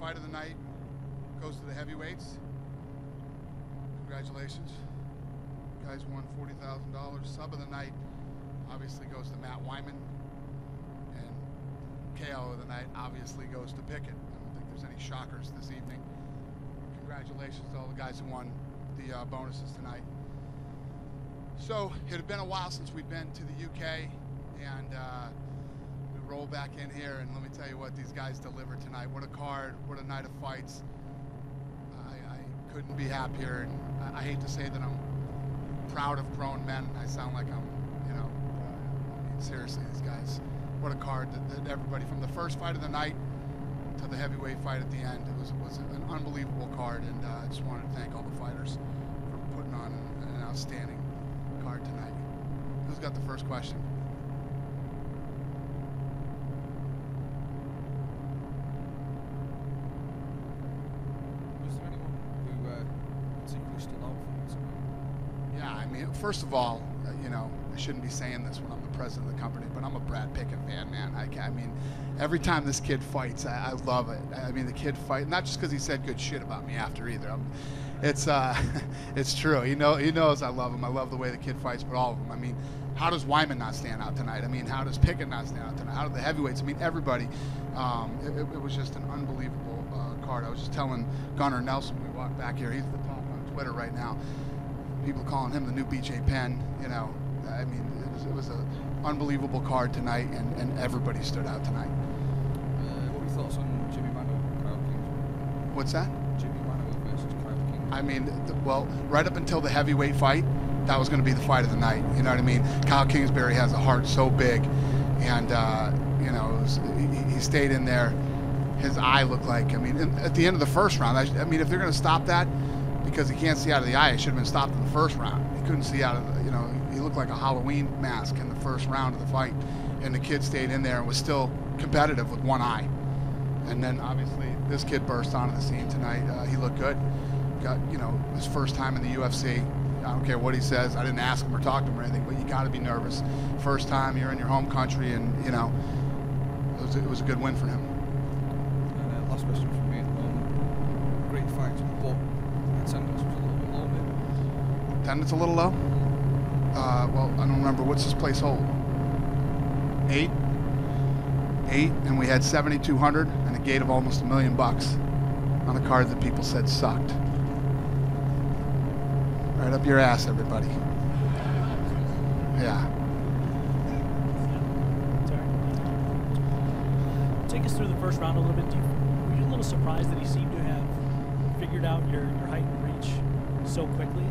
fight of the night goes to the heavyweights. Congratulations. You guys won $40,000. Sub of the night obviously goes to Matt Wyman. And KO of the night obviously goes to Pickett. I don't think there's any shockers this evening. Congratulations to all the guys who won the bonuses tonight. So it had been a while since we'd been to the UK, and we roll back in here, and let me tell you what, these guys delivered tonight. What a card, what a night of fights. I couldn't be happier, and I hate to say that I'm proud of grown men. I sound like I'm, you know, I mean, seriously, these guys, what a card that everybody, from the first fight of the night to the heavyweight fight at the end, it was an unbelievable card, and I just wanted to thank all the fighters for putting on an outstanding card tonight. Who's got the first question? Was there anyone who particularly stood out for you? Yeah, I mean, first of all, you know, I shouldn't be saying this when I'm the president of the company, but I'm a Brad Pickett fan, man. I mean, every time this kid fights, I love it. I mean, the kid fight, not just because he said good shit about me after either. It's true. He knows I love him. I love the way the kid fights, but all of them. I mean, how does Wyman not stand out tonight? I mean, how does Pickett not stand out tonight? How do the heavyweights? I mean, everybody. It was just an unbelievable card. I was just telling Gunnar Nelson when we walked back here. He's the talk on Twitter right now. People calling him the new BJ Penn. You know, I mean, it was an unbelievable card tonight, and everybody stood out tonight. What were your thoughts on Jimmy Mano and Kyle Kingsbury? What's that? Jimmy Mano versus Kyle Kingsbury. I mean, well, right up until the heavyweight fight, that was going to be the fight of the night. You know what I mean? Kyle Kingsbury has a heart so big, and you know, he stayed in there. His eye looked like, I mean, at the end of the first round, I mean, if they're going to stop that because he can't see out of the eye, it should have been stopped in the first round. He couldn't see out of the, you know, he looked like a Halloween mask in the first round of the fight, and the kid stayed in there and was still competitive with one eye. And then obviously this kid burst onto the scene tonight. He looked good. Got, you know, his first time in the UFC. I don't care what he says. I didn't ask him or talk to him or anything, but you got to be nervous. First time you're in your home country, and you know, it was a good win for him. And last question from me. Great fight, but attendance was a little bit low, maybe. Attendance a little low? Well, I don't remember. What's this place hold? 8, and we had 7,200 and a gate of almost $1 million on a card that people said sucked. Right up your ass, everybody. Yeah. Sorry. Take us through the first round a little bit. Were you a little surprised that he seemed to have figured out your height and reach so quickly?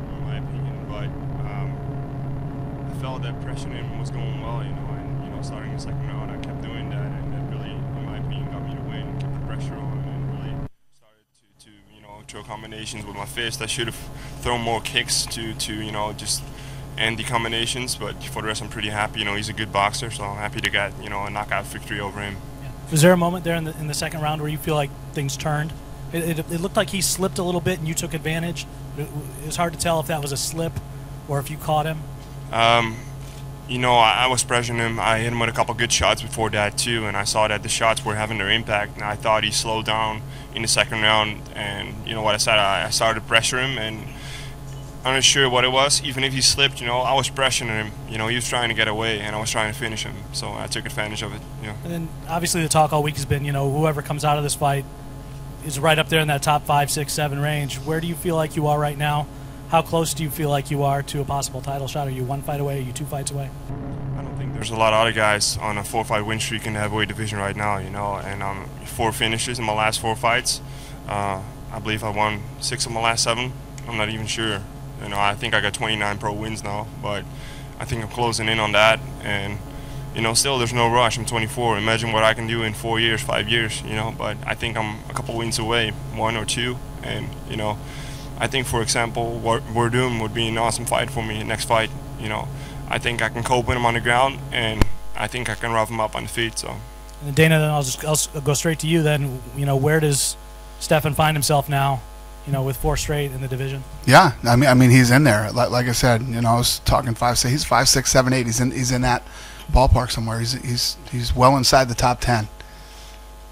In my opinion, but I felt that pressure in him was going well, you know, and you know, starting the second round, I kept doing that, and that really, in my opinion, got me to win. Kept the pressure on, and really started to you know, throw combinations with my fist. I should have thrown more kicks to you know, just end the combinations, but for the rest, I'm pretty happy. You know, he's a good boxer, so I'm happy to get, you know, a knockout victory over him. Was there a moment there in the second round where you feel like things turned? It looked like he slipped a little bit and you took advantage. It was hard to tell if that was a slip or if you caught him. You know, I was pressuring him. I hit him with a couple good shots before that too, and I saw that the shots were having their impact. And I thought he slowed down in the second round. And you know what I said? I started to pressure him, and I'm not sure what it was. Even if he slipped, you know, I was pressuring him. You know, he was trying to get away, and I was trying to finish him. So I took advantage of it. You know. And then obviously the talk all week has been, you know, whoever comes out of this fight is right up there in that top 5, 6, 7 range. Where do you feel like you are right now? How close do you feel like you are to a possible title shot? Are you 1 fight away? Are you 2 fights away? I don't think there's a lot of other guys on a 4-fight win streak in the heavyweight division right now, you know, and 4 finishes in my last 4 fights. I believe I won 6 of my last 7. I'm not even sure. You know, I think I got 29 pro wins now, but I think I'm closing in on that. And, you know, still there's no rush. I'm 24. Imagine what I can do in 4 years, 5 years, you know, but I think I'm a couple wins away, 1 or 2. And, you know, I think, for example, Werdum would be an awesome fight for me next fight. You know, I think I can cope with him on the ground, and I think I can rough him up on the feet. So, and Dana, then I'll go straight to you. Then, you know, where does Stefan find himself now? You know, with 4 straight in the division. Yeah, I mean he's in there. Like I said, you know, I was talking 5, 6. He's 5, 6, 7, 8. He's in that ballpark somewhere. He's well inside the top 10.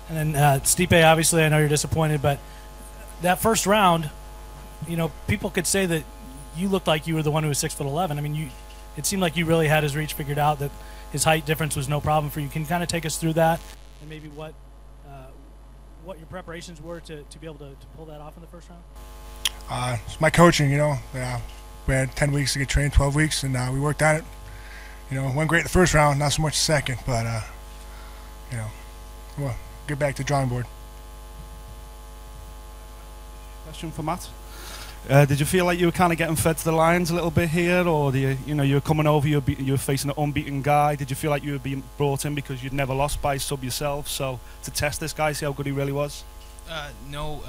And then Stipe, obviously, I know you're disappointed, but that first round, people could say that you looked like you were the one who was 6'11". I mean, it seemed like you really had his reach figured out, that his height difference was no problem for you. Can you kind of take us through that and maybe what your preparations were to be able to pull that off in the first round? It's my coaching, we had 10 weeks to get trained, 12 weeks, and we worked on it. Went great the first round, not so much the second, but we'll get back to the drawing board. Question for Matt. Did you feel like you were kind of getting fed to the lions a little bit here, or you were coming over, you were facing an unbeaten guy? Did you feel like you were being brought in because you'd never lost by sub yourself, so to test this guy, see how good he really was? No,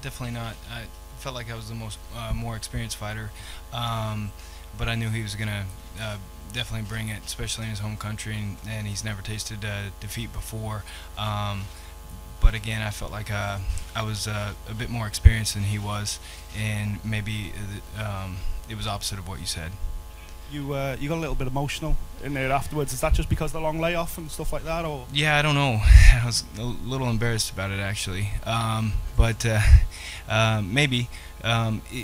definitely not. I felt like I was the more experienced fighter, but I knew he was gonna definitely bring it, especially in his home country, and he's never tasted defeat before. But again, I felt like I was a bit more experienced than he was, and maybe it was opposite of what you said. You got a little bit emotional in there afterwards. Is that just because of the long layoff and stuff like that, or? Yeah, I don't know. I was a little embarrassed about it actually, but maybe.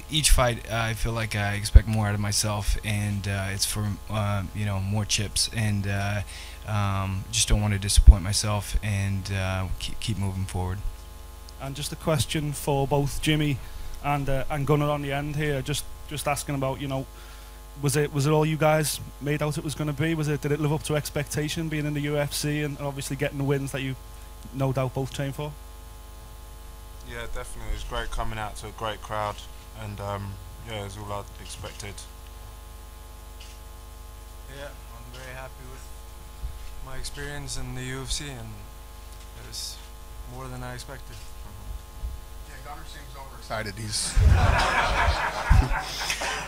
Each fight, I feel like I expect more out of myself, and it's for more chips, and just don't want to disappoint myself, and keep moving forward. And just a question for both Jimmy and Gunnar on the end here. Just asking about, was it all you guys made out it was going to be? Did it live up to expectation, being in the UFC and obviously getting the wins that you no doubt both trained for? Yeah, definitely. It was great coming out to a great crowd, and it was all I expected. Yeah, I'm very happy with my experience in the UFC, and it was more than I expected. Yeah, Gunnar seems overexcited.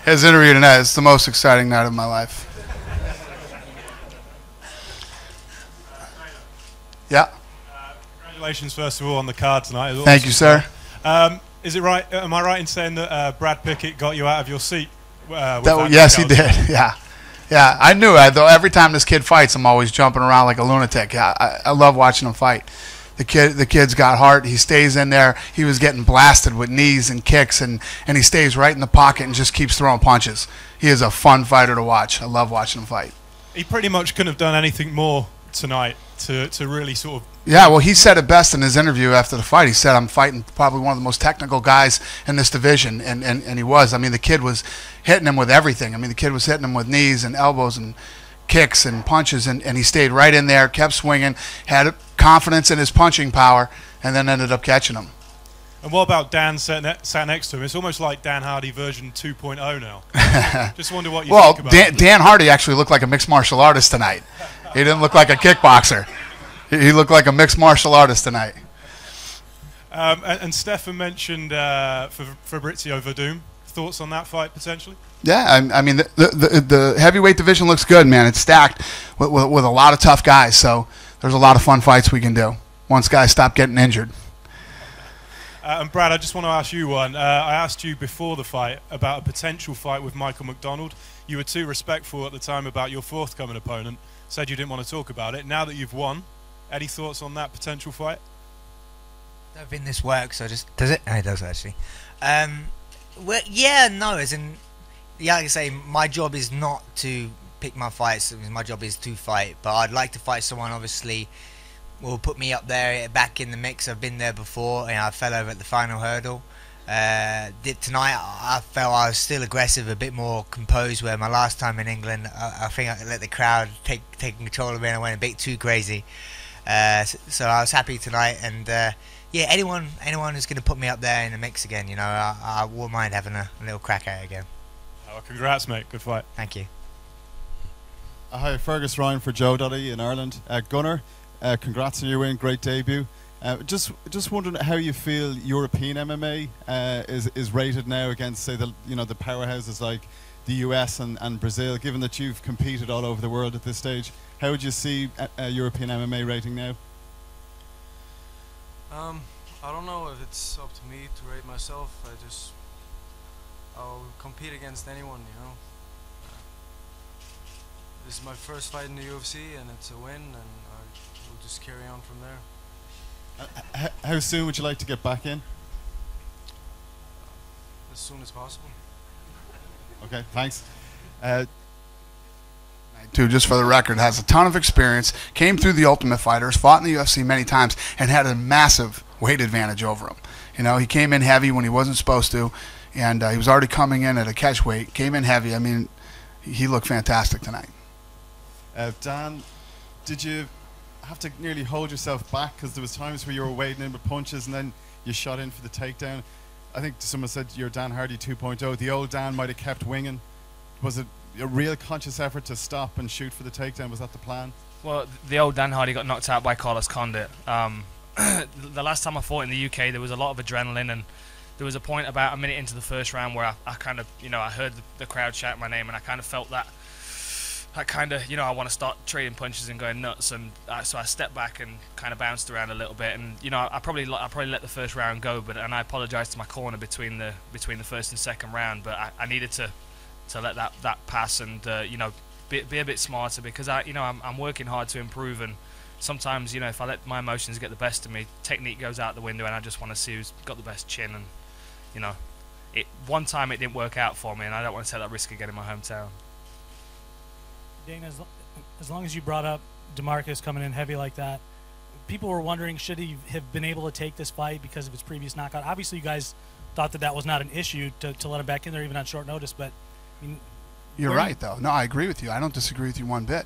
His interview tonight is the most exciting night of my life. Yeah. Congratulations, first of all, on the card tonight. Thank you, sir. Is it right? Am I right in saying that Brad Pickett got you out of your seat? Yes, he did. Yeah. I knew it. Though every time this kid fights, I'm always jumping around like a lunatic. Yeah, I love watching him fight. The kid's got heart. He stays in there. He was getting blasted with knees and kicks, and he stays right in the pocket and just keeps throwing punches. He is a fun fighter to watch. I love watching him fight. He pretty much couldn't have done anything more tonight to really sort of. Yeah, well, he said it best in his interview after the fight. He said, I'm fighting probably one of the most technical guys in this division, and he was. I mean, the kid was hitting him with everything. I mean, the kid was hitting him with knees and elbows and kicks and punches, and he stayed right in there, kept swinging, had confidence in his punching power, and then ended up catching him. And what about Dan sat next to him? It's almost like Dan Hardy version 2.0 now. Just wonder what you think about it. Dan Hardy actually looked like a mixed martial artist tonight. He didn't look like a kickboxer. He looked like a mixed martial artist tonight. And Stefan mentioned Fabrizio Verdum. Thoughts on that fight potentially? Yeah, I mean the heavyweight division looks good, man. It's stacked with a lot of tough guys. So there's a lot of fun fights we can do once guys stop getting injured. And Brad, I just want to ask you one. I asked you before the fight about a potential fight with Michael McDonald. You were too respectful at the time about your forthcoming opponent. Said you didn't want to talk about it. Now that you've won, any thoughts on that potential fight? I don't think this works. So just does it? Oh, it does actually. Well, yeah, no. As in, yeah, like I say, my job is not to pick my fights. My job is to fight. But I'd like to fight someone. Obviously, will put me up there, back in the mix. I've been there before. I fell over at the final hurdle. Tonight, I felt I was still aggressive, a bit more composed. Where my last time in England, I think I let the crowd take control of me, and I went a bit too crazy. So I was happy tonight, and yeah, anyone who's going to put me up there in the mix again, I wouldn't mind having a little crack at it again. Oh, congrats, mate. Good fight. Thank you. Hi, Fergus Ryan for Joe Duddy in Ireland. Gunnar, congrats on your win. Great debut. Just wondering how you feel European MMA is rated now against, say, the powerhouses like the US and Brazil. Given that you've competed all over the world at this stage, how would you see European MMA rating now? I don't know if it's up to me to rate myself. I'll compete against anyone, this is my first fight in the UFC, and it's a win, and we'll just carry on from there. How soon would you like to get back in? As soon as possible. Okay, thanks. Too, just for the record, has a ton of experience, came through the Ultimate Fighters, fought in the UFC many times, and had a massive weight advantage over him. You know, he came in heavy when he wasn't supposed to, and he was already coming in at a catch weight, came in heavy. I mean, he looked fantastic tonight. Dan, did you have to nearly hold yourself back because there was times where you were wading in with punches and then you shot in for the takedown? I think someone said you're Dan Hardy 2.0. The old Dan might have kept winging. Was it a real conscious effort to stop and shoot for the takedown? Was that the plan? Well, the old Dan Hardy got knocked out by Carlos Condit. The last time I fought in the UK, there was a lot of adrenaline, and there was a point about a minute into the first round where I kind of, you know, I heard the crowd shout my name, and I kind of felt that kind of, you know, I want to start trading punches and going nuts, and so I stepped back and kind of bounced around a little bit, and you know, I probably let the first round go, and I apologized to my corner between the first and second round, but I needed to let that pass, and you know, be a bit smarter, because I'm working hard to improve, and sometimes, you know, if I let my emotions get the best of me, technique goes out the window, and I just want to see who's got the best chin, and you know, one time it didn't work out for me, and I don't want to take that risk again in my hometown. Dana, as long as you brought up DeMarcus coming in heavy like that, people were wondering, should he have been able to take this fight because of his previous knockout? Obviously, you guys thought that was not an issue to let him back in there even on short notice, but I mean, you're right, though. No, I agree with you. I don't disagree with you one bit.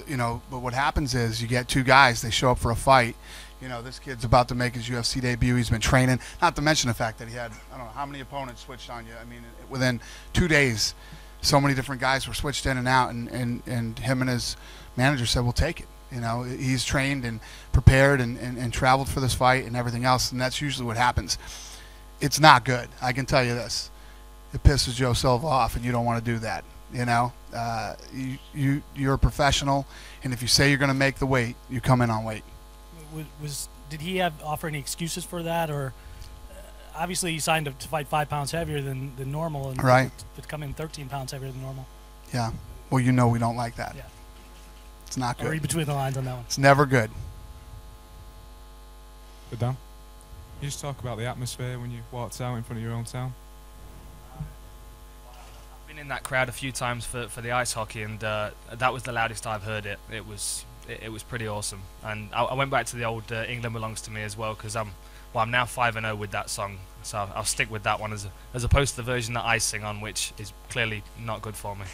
You know, but what happens is you get two guys, they show up for a fight. You know, this kid's about to make his UFC debut. He's been training, not to mention the fact that he had, I don't know how many opponents switched on you. I mean, within 2 days, so many different guys were switched in and out, and him and his manager said, we'll take it. You know, he's trained and prepared and traveled for this fight and everything else, and that's usually what happens. It's not good. I can tell you this. It pisses Joe Silva off, and you don't want to do that. You know, you're a professional, and if you say you're going to make the weight, you come in on weight. Did he offer any excuses for that, or obviously he signed to fight 5 pounds heavier than normal, and right, to come in 13 pounds heavier than normal? Yeah. Well, you know we don't like that. Yeah. It's not good. I'll read between the lines on that one. It's never good. But Dan, you just talk about the atmosphere when you walked out in front of your own town. Been in that crowd a few times for the ice hockey, and that was the loudest I've heard it. It was pretty awesome, and I went back to the old England Belongs to Me as well, because I'm now 5-0 with that song, so I'll stick with that one as opposed to the version that I sing on, which is clearly not good for me.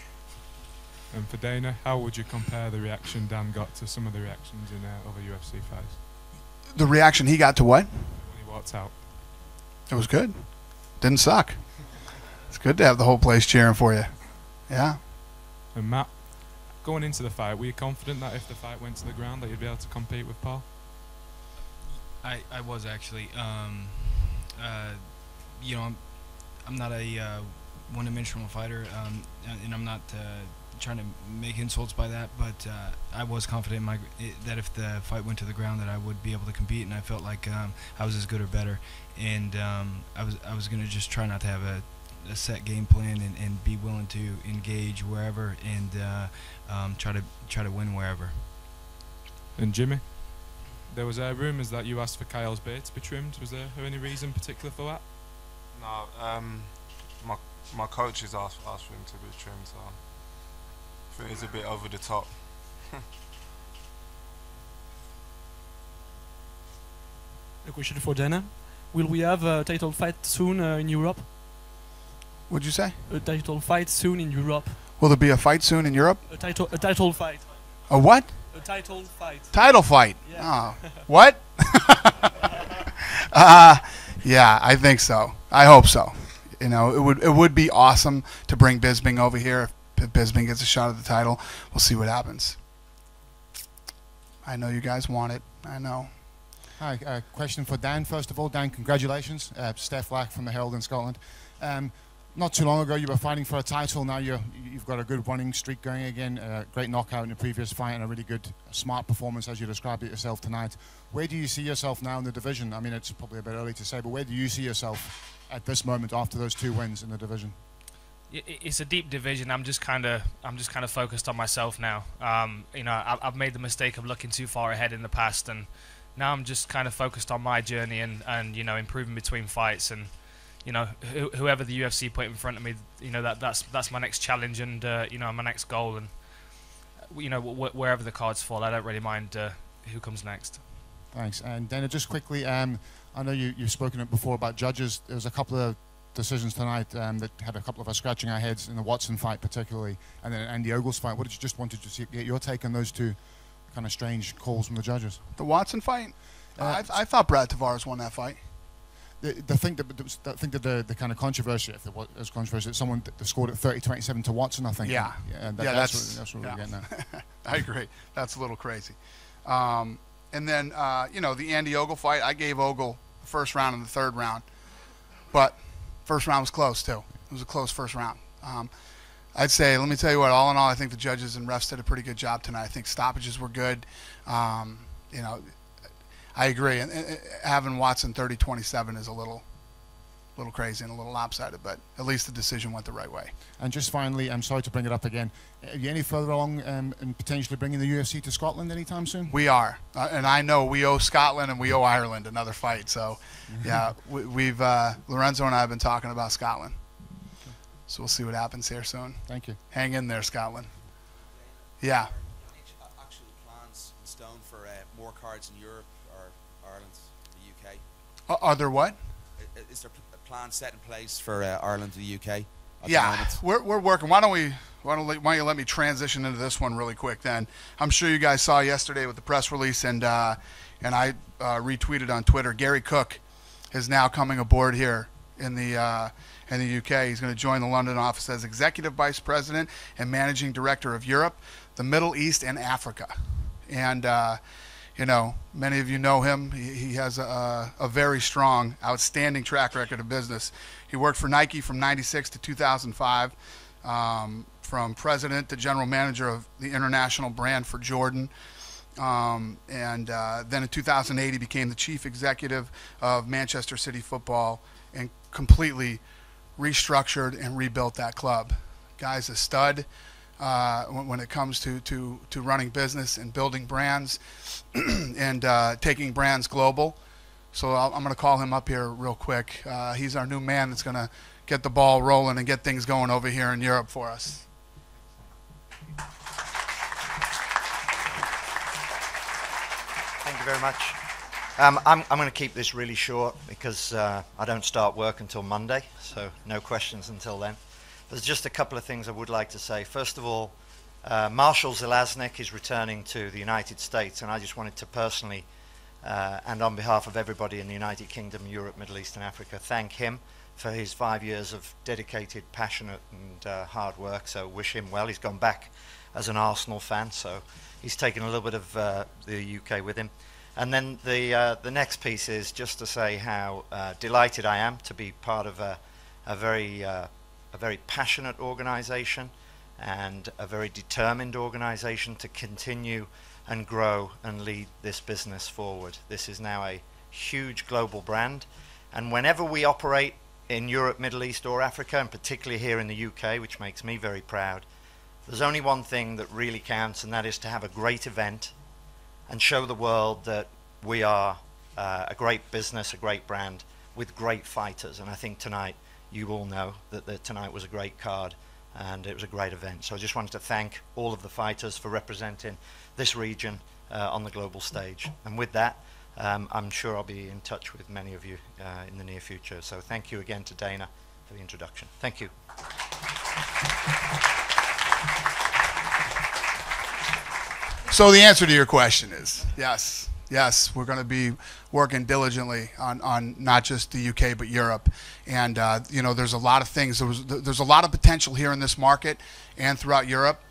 And for Dana, how would you compare the reaction Dan got to some of the reactions in other UFC fights? The reaction he got to what? When he walked out. It was good. Didn't suck. It's good to have the whole place cheering for you. Yeah. And Matt, going into the fight, were you confident that if the fight went to the ground that you'd be able to compete with Paul? I was actually. You know, I'm not a one-dimensional fighter, and I'm not trying to make insults by that, but I was confident that if the fight went to the ground that I would be able to compete, and I felt like I was as good or better, and I was going to just try not to have a set game plan and be willing to engage wherever and try to win wherever. And Jimmy, there was rumours that you asked for Kyle's beard to be trimmed. Was there any reason particular for that? No, my coaches asked for him to be trimmed, so I think it's a bit over the top. A question for Dana. Will we have a title fight soon in Europe? What'd you say? A title fight soon in Europe. Will there be a fight soon in Europe? A title fight. A what? A title fight. Title fight. Yeah. Oh. What? Yeah, I think so. I hope so. You know, it would be awesome to bring Bisping over here. If Bisping gets a shot at the title, we'll see what happens. I know you guys want it. I know. Hi, question for Dan. First of all, Dan, congratulations. Steph Lack from the Herald in Scotland. Not too long ago, you were fighting for a title. Now you've got a good running streak going again. Great knockout in the previous fight and a really good, smart performance, as you described it yourself tonight. Where do you see yourself now in the division? I mean, it's probably a bit early to say, but where do you see yourself at this moment after those 2 wins in the division? It's a deep division. I'm just kind of focused on myself now. You know, I've made the mistake of looking too far ahead in the past, and now I'm just kind of focused on my journey and you know, improving between fights. And you know, whoever the UFC put in front of me, you know, that's my next challenge and you know, my next goal. And you know, wherever the cards fall, I don't really mind who comes next. Thanks. And Dana, just quickly, I know you've spoken before about judges. There was a couple of decisions tonight that had a couple of us scratching our heads in the Watson fight particularly, and then Andy Ogle's fight. What did you just wanted to get your take on those two kind of strange calls from the judges? The Watson fight? I thought Brad Tavares won that fight. The thing that the kind of controversy, if there was controversy, that someone scored it 30-27 to Watson, I think. Yeah. That's what we're getting at. I agree. That's a little crazy. And then, you know, the Andy Ogle fight, I gave Ogle the first round and the third round. But first round was close, too. It was a close first round. I'd say, let me tell you what, all in all, I think the judges and refs did a pretty good job tonight. I think stoppages were good. You know, I agree. And having Watson 30-27 is a little crazy and a little lopsided, but at least the decision went the right way. And just finally, I'm sorry to bring it up again, are you any further along in potentially bringing the UFC to Scotland anytime soon? We are. And I know we owe Scotland and we owe Ireland another fight. So, yeah, we've Lorenzo and I have been talking about Scotland. So we'll see what happens here soon. Thank you. Hang in there, Scotland. Yeah. Actual plans in stone for more cards in Europe or Ireland, the UK? Are there what? Is there a plan set in place for Ireland to the UK? Yeah, we're working. Why don't you let me transition into this one really quick? Then I'm sure you guys saw yesterday with the press release, and I retweeted on Twitter. Gary Cook is now coming aboard here in the UK. He's going to join the London office as Executive Vice President and Managing Director of Europe, the Middle East, and Africa. And you know, many of you know him. He has a very strong, outstanding track record of business. He worked for Nike from 96 to 2005, from president to general manager of the international brand for Jordan. And then in 2008, he became the chief executive of Manchester City Football and completely restructured and rebuilt that club. Guy's a stud when it comes to running business and building brands and taking brands global. So I'm going to call him up here real quick. He's our new man that's going to get the ball rolling and get things going over here in Europe for us. Thank you very much. I'm going to keep this really short because I don't start work until Monday, so no questions until then. There's just a couple of things I would like to say. First of all, Marshall Zelaznik is returning to the United States, and I just wanted to personally, and on behalf of everybody in the United Kingdom, Europe, Middle East, and Africa, thank him for his 5 years of dedicated, passionate, and hard work. So wish him well. He's gone back as an Arsenal fan, so he's taken a little bit of the UK with him. And then the next piece is just to say how delighted I am to be part of a very passionate organisation and a very determined organisation to continue and grow and lead this business forward. This is now a huge global brand, and whenever we operate in Europe, Middle East or Africa, and particularly here in the UK, which makes me very proud, there's only one thing that really counts, and that is to have a great event and show the world that we are a great business, a great brand with great fighters. And I think tonight, you all know that tonight was a great card and it was a great event. So I just wanted to thank all of the fighters for representing this region on the global stage. And with that, I'm sure I'll be in touch with many of you in the near future. So thank you again to Dana for the introduction. Thank you. So the answer to your question is yes. Yes, we're going to be working diligently on not just the UK but Europe, and you know, there's a lot of things. There's a lot of potential here in this market and throughout Europe,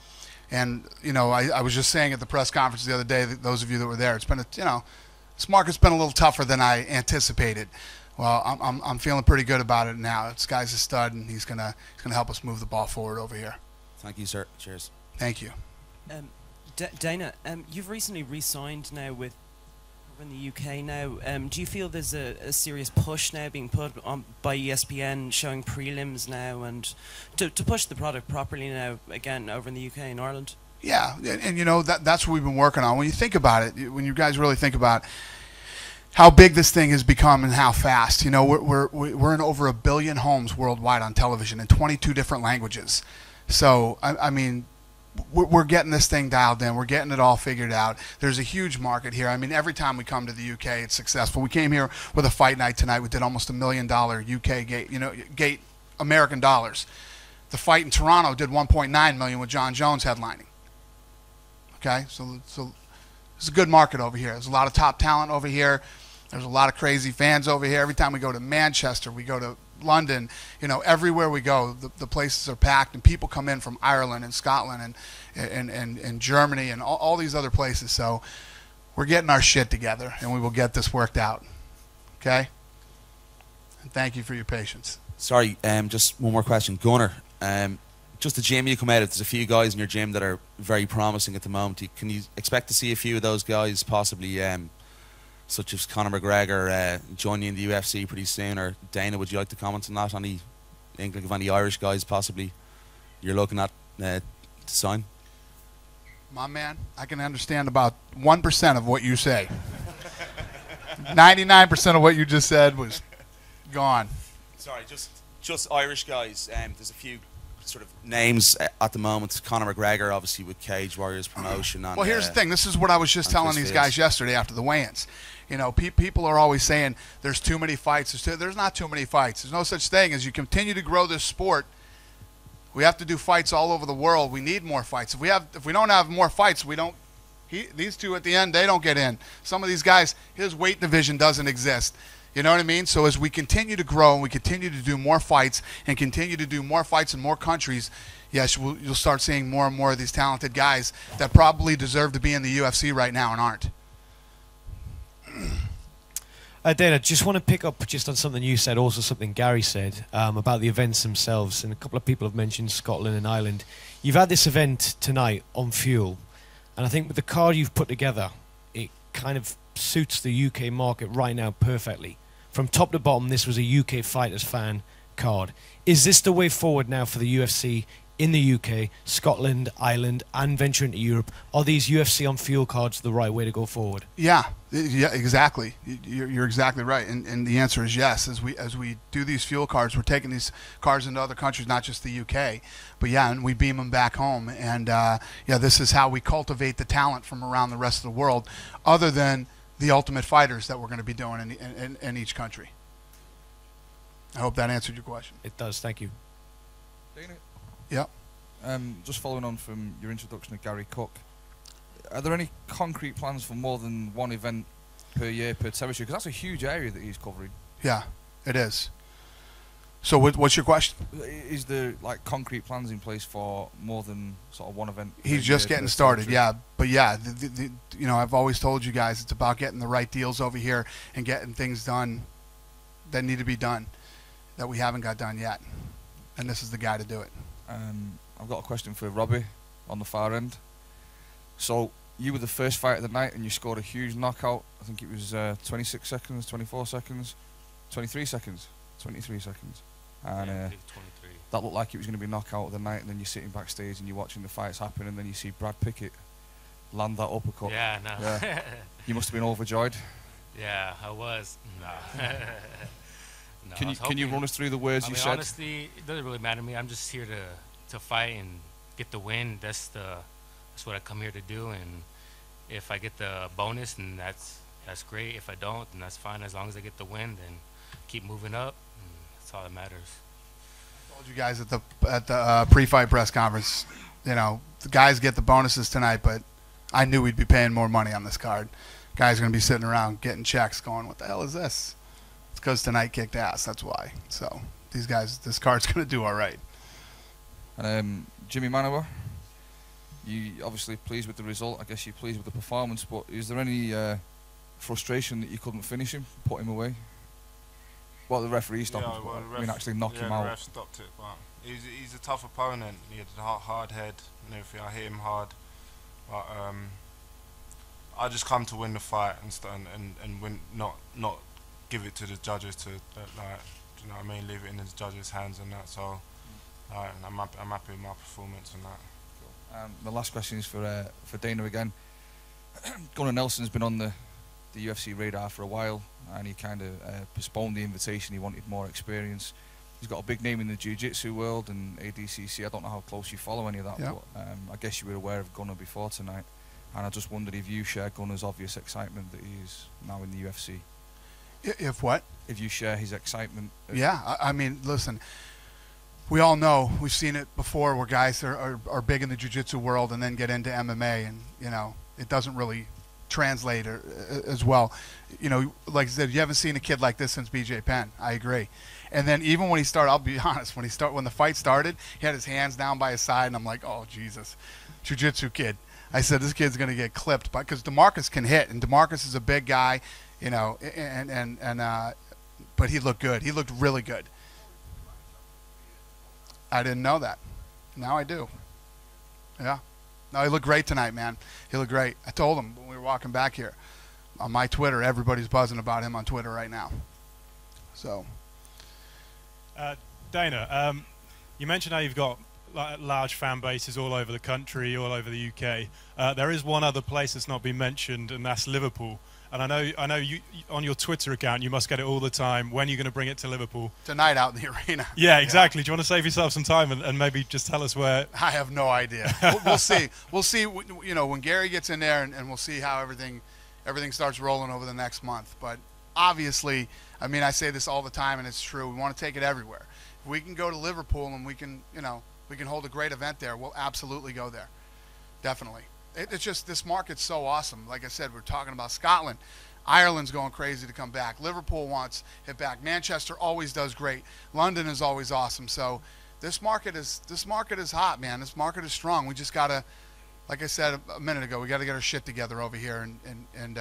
and you know, I was just saying at the press conference the other day, that those of you that were there, it's been this market's been a little tougher than I anticipated. Well, I'm feeling pretty good about it now. This guy's a stud, and he's gonna help us move the ball forward over here. Thank you, sir. Cheers. Thank you. Dana, you've recently re-signed now with In the UK now, do you feel there's a serious push now being put on by ESPN showing prelims now and to push the product properly now again over in the UK and Ireland? Yeah, and you know that's what we've been working on. When you think about it, when you guys really think about how big this thing has become and how fast, you know, we're in over 1 billion homes worldwide on television in 22 different languages. So I mean, we're getting this thing dialed in. We're getting it all figured out. There's a huge market here. I mean, every time we come to the UK, it's successful. We came here with a fight night tonight. We did almost $1 million UK gate American dollars. The fight in Toronto did 1.9 million with John Jones headlining. Okay, so it's a good market over here. There's a lot of top talent over here. There's a lot of crazy fans over here. Every time we go to Manchester, we go to London, you know, everywhere we go, the places are packed, and people come in from Ireland and Scotland and Germany and all these other places. So we're getting our shit together, and we will get this worked out. Okay? And thank you for your patience. Sorry, just one more question. Gunnar, just the gym you come out of, there's a few guys in your gym that are very promising at the moment. Can you expect to see a few of those guys possibly, such as Conor McGregor, joining in the UFC pretty soon? Or Dana, would you like to comment on that? Any inkling of any Irish guys possibly you're looking at to sign? My man, I can understand about 1% of what you say. 99% of what you just said was gone. Sorry, just Irish guys. There's a few sort of names at the moment. Conor McGregor, obviously, with Cage Warriors promotion. And, well, here's the thing. This is what I was just telling these guys yesterday after the weigh-ins. You know, people are always saying there's too many fights. There's not too many fights. There's no such thing. As you continue to grow this sport, we have to do fights all over the world. We need more fights. If we don't have more fights, we don't. These two at the end, they don't get in. Some of these guys, his weight division doesn't exist. You know what I mean? So as we continue to grow and we continue to do more fights and continue to do more fights in more countries, yes, you'll start seeing more and more of these talented guys that probably deserve to be in the UFC right now and aren't. Dana, just want to pick up just on something you said, also something Gary said about the events themselves, and a couple of people have mentioned Scotland and Ireland. You've had this event tonight on Fuel, and I think with the card you've put together, it kind of suits the UK market right now perfectly. From top to bottom, this was a UK Fighters fan card. Is this the way forward now for the UFC in the UK, Scotland, Ireland, and venture into Europe? Are these UFC on Fuel cards the right way to go forward? Yeah, exactly. You're exactly right, and the answer is yes. As we do these Fuel cards, we're taking these cards into other countries, not just the UK, but yeah, and we beam them back home. And yeah, this is how we cultivate the talent from around the rest of the world, other than the Ultimate Fighters that we're going to be doing in each country. I hope that answered your question. It does. Thank you. Dana? Yep. Just following on from your introduction of Gary Cook, are there any concrete plans for more than one event per year per territory? Because that's a huge area that he's covering. Yeah, it is. So what's your question? Is there like concrete plans in place for more than sort of one event? He's just getting started, yeah. But yeah, you know, I've always told you guys it's about getting the right deals over here and getting things done that need to be done that we haven't got done yet. And this is the guy to do it. I've got a question for Robbie on the far end. So you were the first fight of the night and you scored a huge knockout. I think it was 26 seconds, 24 seconds, 23 seconds, 23 seconds. And that looked like it was going to be knockout of the night, and then you're sitting backstage and you're watching the fights happen, and then you see Brad Pickett land that uppercut. Yeah, no. Yeah. You must have been overjoyed. Yeah, I was. No. No, can you run us through the words you said? Honestly, it doesn't really matter to me. I'm just here to fight and get the win. That's what I come here to do. And if I get the bonus, then that's great. If I don't, then that's fine. As long as I get the win, then keep moving up. That's all that matters. I told you guys at the pre-fight press conference, you know, the guys get the bonuses tonight, but I knew we'd be paying more money on this card. Guys are going to be sitting around getting checks going, what the hell is this? It's because tonight kicked ass, that's why. So these guys, this card's going to do all right. And Jimmy Manower, you obviously pleased with the result. I guess you're pleased with the performance, but is there any frustration that you couldn't finish him, put him away? Well, the referee stopped him, but I mean actually knock him out. The ref stopped it, but he's a tough opponent. He had a hard head and everything. I hit him hard, but I just come to win the fight and win, not give it to the judges to like, you know what I mean, leave it in the judges' hands and that. So and I'm happy with my performance and that. The last question is for Dana again. Gunnar Nelson's been on the UFC radar for a while, and he kind of postponed the invitation. He wanted more experience. He's got a big name in the jiu-jitsu world and ADCC. I don't know how close you follow any of that, Yep. but I guess you were aware of Gunnar before tonight. And I just wondered if you share Gunnar's obvious excitement that he's now in the UFC. If what? If you share his excitement. Yeah, I mean, listen, we all know, we've seen it before where guys are big in the jiu-jitsu world and then get into MMA, and, you know, it doesn't really translate as well. You know, like I said, you haven't seen a kid like this since BJ Penn. I agree. And then even when he started, I'll be honest, when the fight started, he had his hands down by his side, and I'm like, oh, Jesus, jiu-jitsu kid. I said, this kid's going to get clipped, because DeMarcus can hit, and DeMarcus is a big guy, you know, but he looked good. He looked really good. I didn't know that. Now I do. Yeah. No, he looked great tonight, man. He looked great. I told him when we were walking back here. On my Twitter, everybody's buzzing about him on Twitter right now. So. Dana, you mentioned how you've got large fan bases all over the country, all over the UK. There is one other place that's not been mentioned, and that's Liverpool. And I know you on your Twitter account, you must get it all the time. When are you going to bring it to Liverpool? Tonight out in the arena. Yeah, exactly. Yeah. Do you want to save yourself some time and maybe just tell us where? I have no idea. We'll see. We'll see. You know, when Gary gets in there, and we'll see how everything starts rolling over the next month. But obviously, I mean, I say this all the time, and it's true. We want to take it everywhere. If we can go to Liverpool and we can, you know, we can hold a great event there, we'll absolutely go there. Definitely. It's just, this market's so awesome. Like I said, we're talking about Scotland. Ireland's going crazy to come back. Liverpool wants it back. Manchester always does great. London is always awesome. So this market is hot, man. This market is strong. We just got to, like I said a minute ago, we got to get our shit together over here, and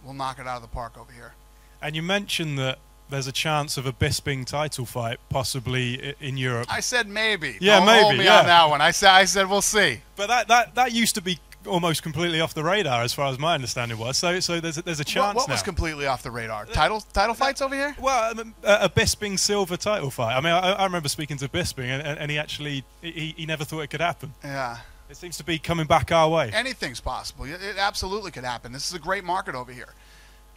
we'll knock it out of the park over here. And you mentioned that there's a chance of a Bisping title fight possibly in Europe. I said maybe. Yeah, Don't maybe. hold me on that one. I said we'll see. But that used to be almost completely off the radar, as far as my understanding was. So there's a chance. What now. was completely off the radar? Title fights over here? Well, a Bisping silver title fight. I mean, I remember speaking to Bisping, and he actually he never thought it could happen. Yeah. It seems to be coming back our way. Anything's possible. It absolutely could happen. This is a great market over here.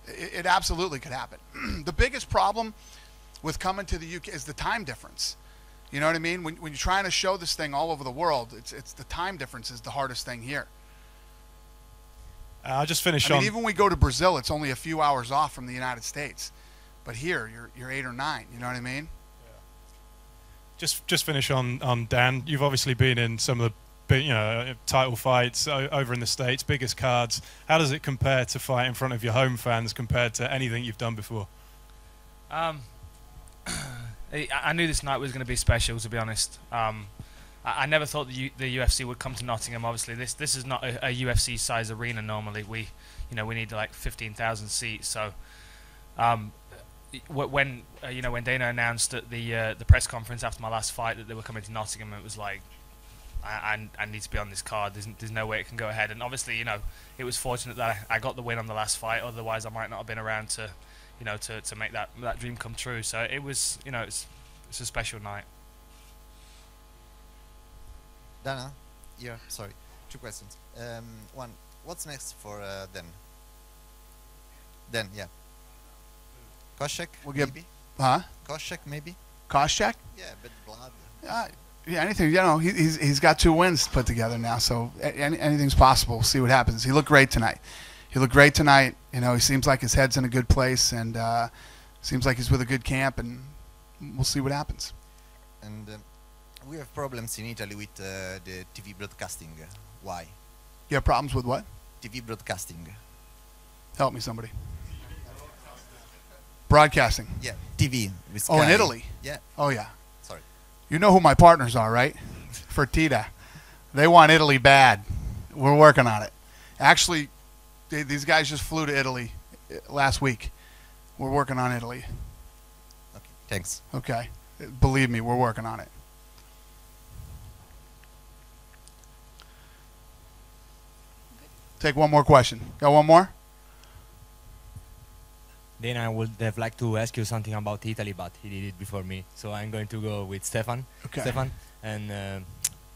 It absolutely could happen. The biggest problem with coming to the UK is the time difference. You know what I mean? When you're trying to show this thing all over the world, it's the time difference is the hardest thing here. I'll just finish I on. mean, even when we go to Brazil, it's only a few hours off from the United States. But here, you're 8 or 9. You know what I mean? Just finish on Dan. You've obviously been in some of the title fights over in the States, biggest cards. How does it compare to fight in front of your home fans compared to anything you've done before? I knew this night was going to be special, to be honest. I never thought the UFC would come to Nottingham. Obviously, this is not a UFC size arena normally. We need like 15,000 seats. So when Dana announced at the press conference after my last fight that they were coming to Nottingham, it was like, I need to be on this card. There's no way it can go ahead. And obviously, it was fortunate that I got the win on the last fight. Otherwise, I might not have been around to make that dream come true. So it was, it's a special night. Dana, yeah, sorry. 2 questions. One, what's next for Dan? Dan, yeah. Koscheck, maybe? Huh? Koscheck, maybe? Koscheck? Yeah, but blood. Yeah, anything. He's got 2 wins put together now, so anything's possible. We'll see what happens. He looked great tonight. He seems like his head's in a good place, and seems like he's with a good camp, and we'll see what happens. And we have problems in Italy with the TV broadcasting. Why? You have problems with what? TV broadcasting. Help me, somebody. Broadcasting. Yeah, TV. With Oh, in Sky. Italy? Yeah. Oh, yeah. Sorry. You know who my partners are, right? Fertitta. They want Italy bad. We're working on it. Actually, these guys just flew to Italy last week. We're working on Italy. Okay, thanks. Okay. Believe me, we're working on it. Take one more question. Got one more? Then I would have liked to ask you something about Italy, but he did it before me. So I'm going to go with Stefan. Okay. Stefan, and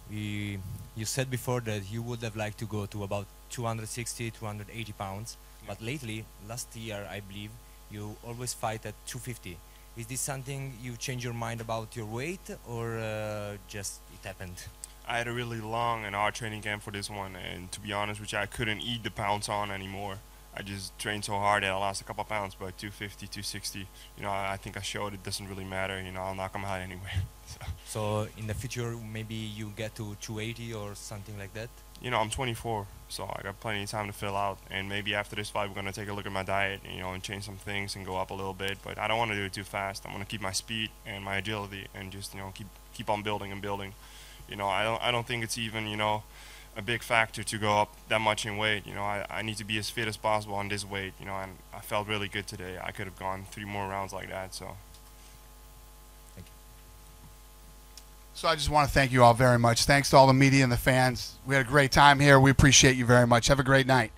you said before that you would have liked to go to about 260, 280 pounds. But lately, last year, I believe, you always fight at 250. Is this something you change your mind about your weight, or just it happened? I had a really long and hard training camp for this one, and to be honest with you, I couldn't eat the pounds on anymore. I just trained so hard that I lost a couple pounds, but 250, 260, you know, I think I showed it doesn't really matter. You know, I'll knock them out anyway. So in the future, maybe you get to 280 or something like that? You know, I'm 24, so I got plenty of time to fill out, and maybe after this fight, we're going to take a look at my diet, you know, and change some things and go up a little bit, but I don't want to do it too fast. I want to keep my speed and my agility and just, you know, keep on building and building. You know, I don't think it's even, you know, a big factor to go up that much in weight. You know, I need to be as fit as possible on this weight, you know, and I felt really good today. I could have gone 3 more rounds like that, so. Thank you. So I just want to thank you all very much. Thanks to all the media and the fans. We had a great time here. We appreciate you very much. Have a great night.